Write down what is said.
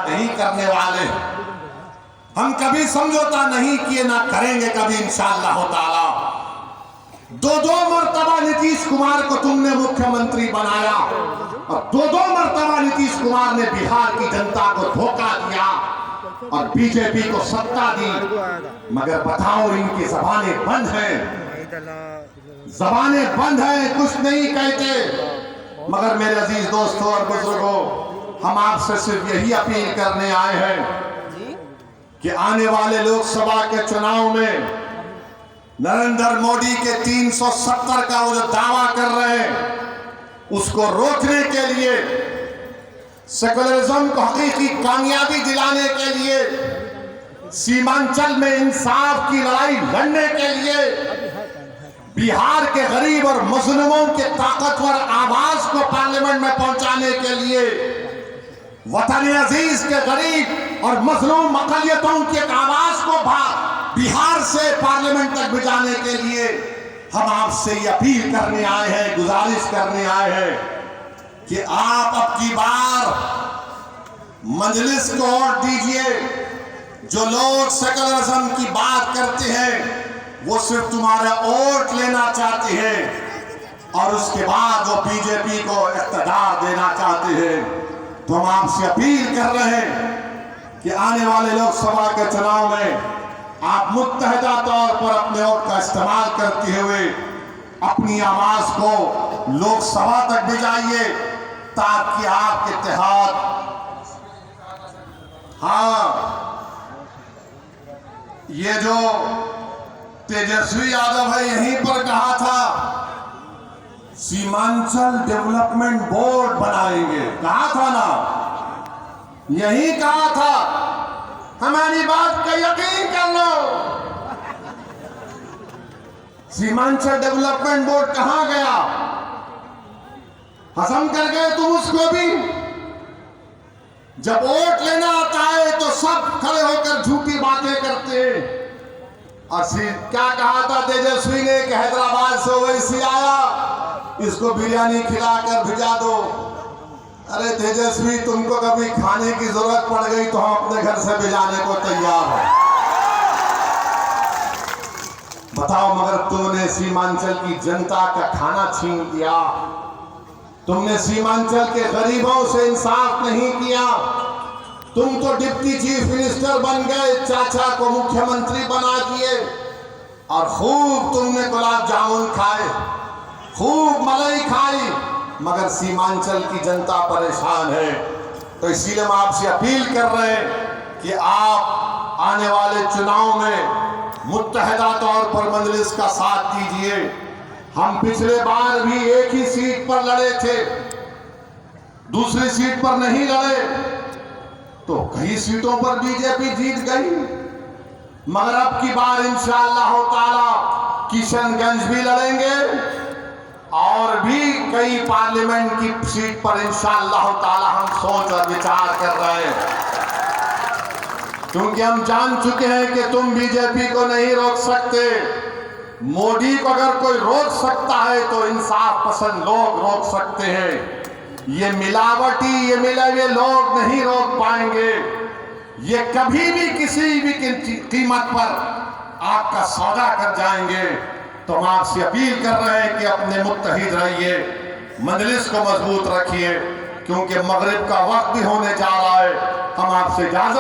नहीं करने वाले, हम कभी समझौता नहीं किए, ना करेंगे कभी इंशाअल्लाह ताला। दो मर्तबा नीतीश कुमार को तुमने मुख्यमंत्री बनाया और दो मर्तबा नीतीश कुमार ने बिहार की जनता को धोखा दिया और बीजेपी को सत्ता दी। मगर बताओ, इनकी जबानें बंद हैं, जबानें बंद हैं, कुछ नहीं कहते। मगर मेरे अजीज दोस्तों और बुजुर्गों, हम आपसे सिर्फ यही अपील करने आए हैं कि आने वाले लोकसभा के चुनाव में नरेंद्र मोदी के 370 का वो जो दावा कर रहे हैं, उसको रोकने के लिए, सेकुलरिज्म को हकीकी कामयाबी दिलाने के लिए, सीमांचल में इंसाफ की लड़ाई लड़ने के लिए, बिहार के गरीब और मजलूमों के ताकतवर आवाज को पार्लियामेंट में पहुंचाने के लिए, वतन अजीज के गरीब और मजलूम अकलियतों की एक आवाज को बिहार से पार्लियामेंट तक भिजाने के लिए हम आपसे ये अपील करने आए हैं, गुजारिश करने आए हैं कि आप अब की बार मजलिस को वोट दीजिए। जो लोग सेकुलरिज्म की बात करते हैं वो सिर्फ तुम्हारा वोट लेना चाहते हैं और उसके बाद वो बीजेपी को इख्तियार देना चाहते हैं। तो हम आपसे अपील कर रहे हैं कि आने वाले लोकसभा के चुनाव में आप मुत्तहिदा तौर पर अपने वोट का इस्तेमाल करते हुए अपनी आवाज को लोकसभा तक भिजाइए, ताकि आपके इत्तेहाद, हाँ, ये जो तेजस्वी यादव है यहीं पर कहा था सीमांचल डेवलपमेंट बोर्ड बनाएंगे, कहा था ना, यही कहा था। हमारी बात का यकीन कर लो, सीमांचल डेवलपमेंट बोर्ड कहां गया? हजम कर गए तुम उसको भी। जब वोट लेना आता है तो सब खड़े होकर झूठी बातें करते हैं। और क्या कहा था तेजस्वी ने कि हैदराबाद से ओवैसी आया, इसको बिरयानी खिलाकर भिजा दो। अरे तेजस्वी, तुमको कभी खाने की जरूरत पड़ गई तो हम अपने घर से भिजाने को तैयार हैं। बताओ, मगर तुमने सीमांचल की जनता का खाना छीन लिया, तुमने सीमांचल के गरीबों से इंसाफ नहीं किया। तुम तो डिप्टी चीफ मिनिस्टर बन गए, चाचा को मुख्यमंत्री बना दिए और खूब तुमने गुलाब जामुन खाए, खूब मलाई खाई, मगर सीमांचल की जनता परेशान है। तो इसीलिए हम आपसे अपील कर रहे हैं कि आप आने वाले चुनाव में मुत्तहिदा तौर पर मजलिस का साथ दीजिए। हम पिछले बार भी एक ही सीट पर लड़े थे, दूसरी सीट पर नहीं लड़े, तो कई सीटों पर बीजेपी जीत गई। मगर अब की बार इंशाअल्लाह ताला किशनगंज भी लड़ेंगे और भी कई पार्लियामेंट की सीट पर इंशाअल्लाह ताला हम सोच और विचार कर रहे हैं, क्योंकि हम जान चुके हैं कि तुम बीजेपी को नहीं रोक सकते। मोदी को अगर कोई रोक सकता है तो इंसाफ पसंद लोग रोक सकते हैं। ये मिलावटी, ये मिले हुए लोग नहीं रोक पाएंगे। ये कभी भी किसी भी कीमत पर आपका सौदा कर जाएंगे। तो हम आपसे अपील कर रहे हैं कि अपने मुत्तहिद रहिए, मजलिस को मजबूत रखिए, क्योंकि मगरिब का वक्त भी होने जा रहा है। हम आपसे इजाजत